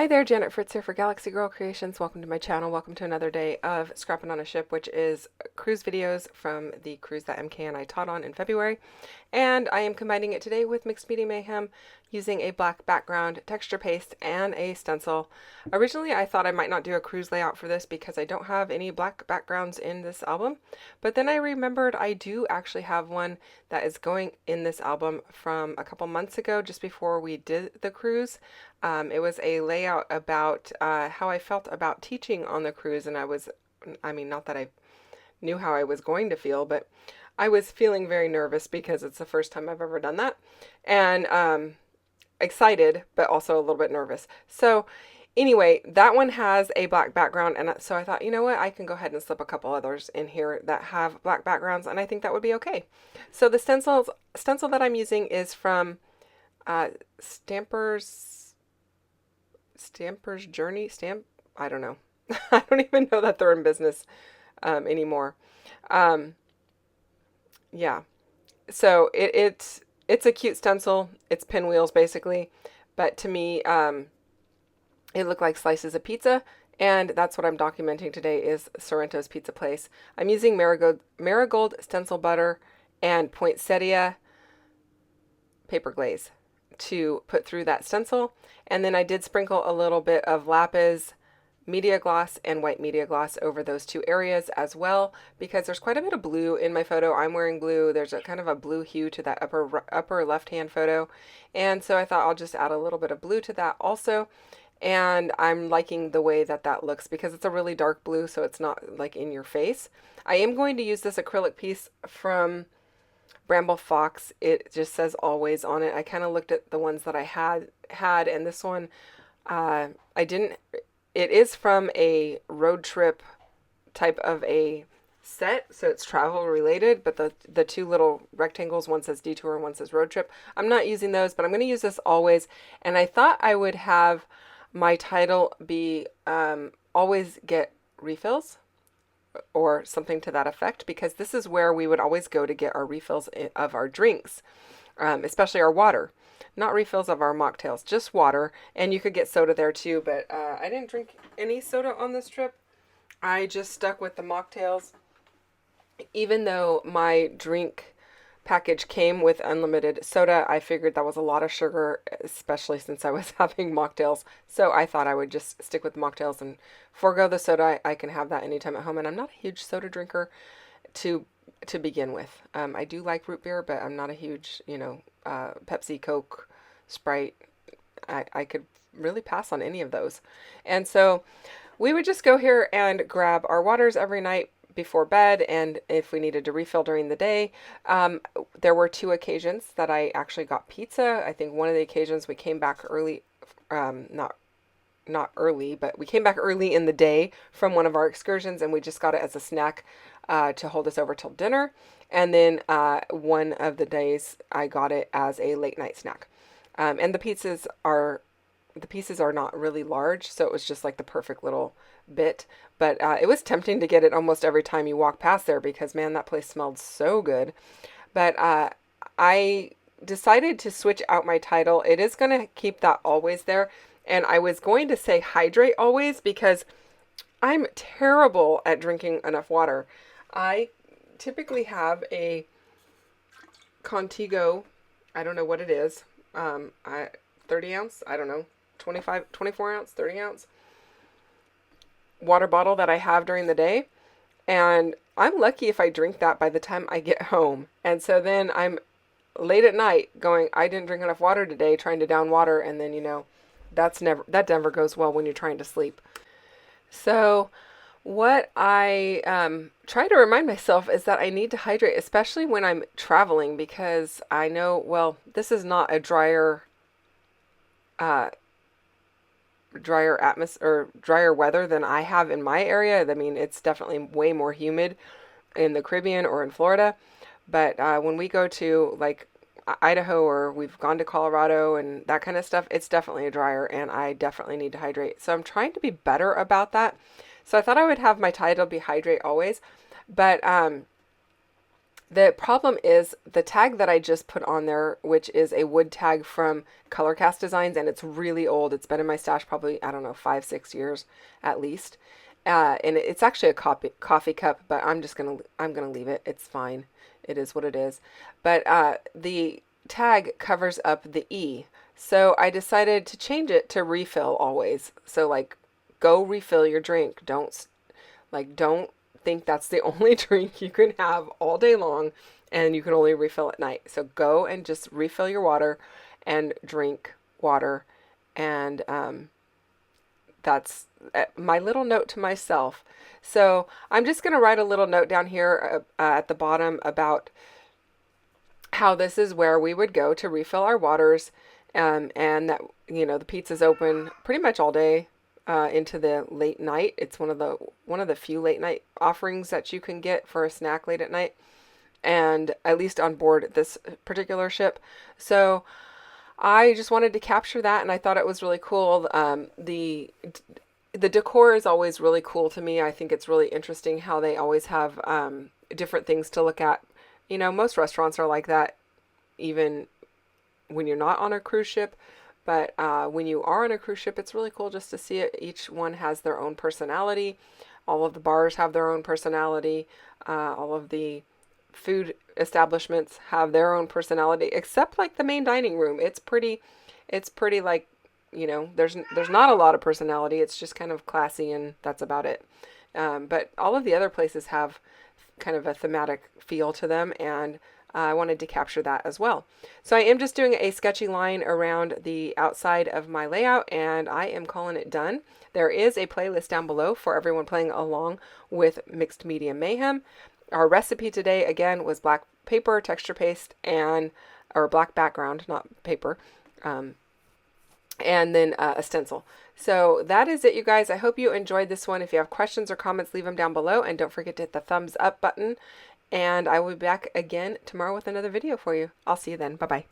Hi there, Janet Fritz here for Galaxy Girl Creations. Welcome to my channel. Welcome to another day of Scrapping on a Ship, which is cruise videos from the cruise that MK and I taught on in February. And I am combining it today with Mixed Media Mayhem using a black background, texture paste, and a stencil. Originally, I thought I might not do a cruise layout for this because I don't have any black backgrounds in this album. But then I remembered I do actually have one that is going in this album from a couple months ago, just before we did the cruise. It was a layout about how I felt about teaching on the cruise, and not that I knew how I was going to feel, but I was feeling very nervous because it's the first time I've ever done that, and excited, but also a little bit nervous. So anyway, that one has a black background, and so I thought, you know what, I can go ahead and slip a couple others in here that have black backgrounds, and I think that would be okay. So the stencil that I'm using is from Stamper's Journey, I don't know. I don't even know that they're in business anymore. Yeah, so it's a cute stencil. It's pinwheels basically, but to me, it looked like slices of pizza, and that's what I'm documenting today is Sorrento's Pizza Place. I'm using marigold stencil butter and poinsettia paper glaze to put through that stencil, and then I did sprinkle a little bit of lapis media gloss and white media gloss over those two areas as well, because there's quite a bit of blue in my photo. I'm wearing blue. There's a kind of a blue hue to that upper left hand photo, and so I thought I'll just add a little bit of blue to that also. And I'm liking the way that that looks because it's a really dark blue, so it's not like in your face. I am going to use this acrylic piece from Bramble Fox. It just says always on it. I kind of looked at the ones that I had, and this one, I didn't. It is from a road trip type of a set, so it's travel related, but the two little rectangles, one says detour and one says road trip. I'm not using those, but I'm going to use this always, and I thought I would have my title be always get refills or something to that effect, because this is where we would always go to get our refills of our drinks, especially our water. Not refills of our mocktails, just water, and you could get soda there too, but I didn't drink any soda on this trip. I just stuck with the mocktails, even though my drink package came with unlimited soda. I figured that was a lot of sugar, especially since I was having mocktails. So I thought I would just stick with mocktails and forego the soda. I can have that anytime at home, and I'm not a huge soda drinker to begin with. I do like root beer, but I'm not a huge, Pepsi, Coke, Sprite. I could really pass on any of those. And so we would just go here and grab our waters every night before bed, and if we needed to refill during the day. There were two occasions that I actually got pizza. I think one of the occasions we came back early, not early, but we came back early in the day from one of our excursions, and we just got it as a snack to hold us over till dinner. And then one of the days I got it as a late night snack. And the pieces are not really large, so it was just like the perfect little bit. But it was tempting to get it almost every time you walk past there because, man, that place smelled so good. But I decided to switch out my title. It is going to keep that always there. And I was going to say hydrate always because I'm terrible at drinking enough water. I typically have a Contigo, I don't know what it is, 30 ounce, I don't know, 24 ounce, 30 ounce water bottle that I have during the day. And I'm lucky if I drink that by the time I get home. And so then I'm late at night going, I didn't drink enough water today, trying to down water. And then, that never goes well when you're trying to sleep. So what I try to remind myself is that I need to hydrate, especially when I'm traveling, because I know, well, this is not a drier atmosphere or drier weather than I have in my area. I mean, it's definitely way more humid in the Caribbean or in Florida. But when we go to like Idaho or we've gone to Colorado and that kind of stuff, it's definitely a drier, and I definitely need to hydrate. So I'm trying to be better about that. So I thought I would have my title be hydrate always, but The problem is the tag that I just put on there, which is a wood tag from Colorcast Designs, and it's really old. It's been in my stash probably, I don't know, 5, 6 years at least. And it's actually a coffee cup, but I'm gonna leave it. It's fine. It is what it is. But the tag covers up the E. So I decided to change it to refill always. So like go refill your drink. Don't think that's the only drink you can have all day long and you can only refill at night. So go and just refill your water and drink water. And that's my little note to myself. So I'm just going to write a little note down here at the bottom about how this is where we would go to refill our waters, and that, you know, the pizza's open pretty much all day into the late night. It's one of the few late night offerings that you can get for a snack late at night, and at least on board this particular ship. So I just wanted to capture that, and I thought it was really cool. The decor is always really cool to me. I think it's really interesting how they always have different things to look at. You know, most restaurants are like that, even when you're not on a cruise ship. But when you are on a cruise ship, it's really cool just to see it. Each one has their own personality. All of the bars have their own personality. All of the food establishments have their own personality, except like the main dining room. It's pretty like, you know, there's not a lot of personality. It's just kind of classy, and that's about it. But all of the other places have kind of a thematic feel to them, and I wanted to capture that as well. So I am just doing a sketchy line around the outside of my layout, and I am calling it done. There is a playlist down below for everyone playing along with Mixed Media Mayhem. Our recipe today, again, was black paper, texture paste, or black background, not paper, and then a stencil. So that is it, you guys. I hope you enjoyed this one. If you have questions or comments, leave them down below, and don't forget to hit the thumbs up button. And I will be back again tomorrow with another video for you. I'll see you then. Bye-bye.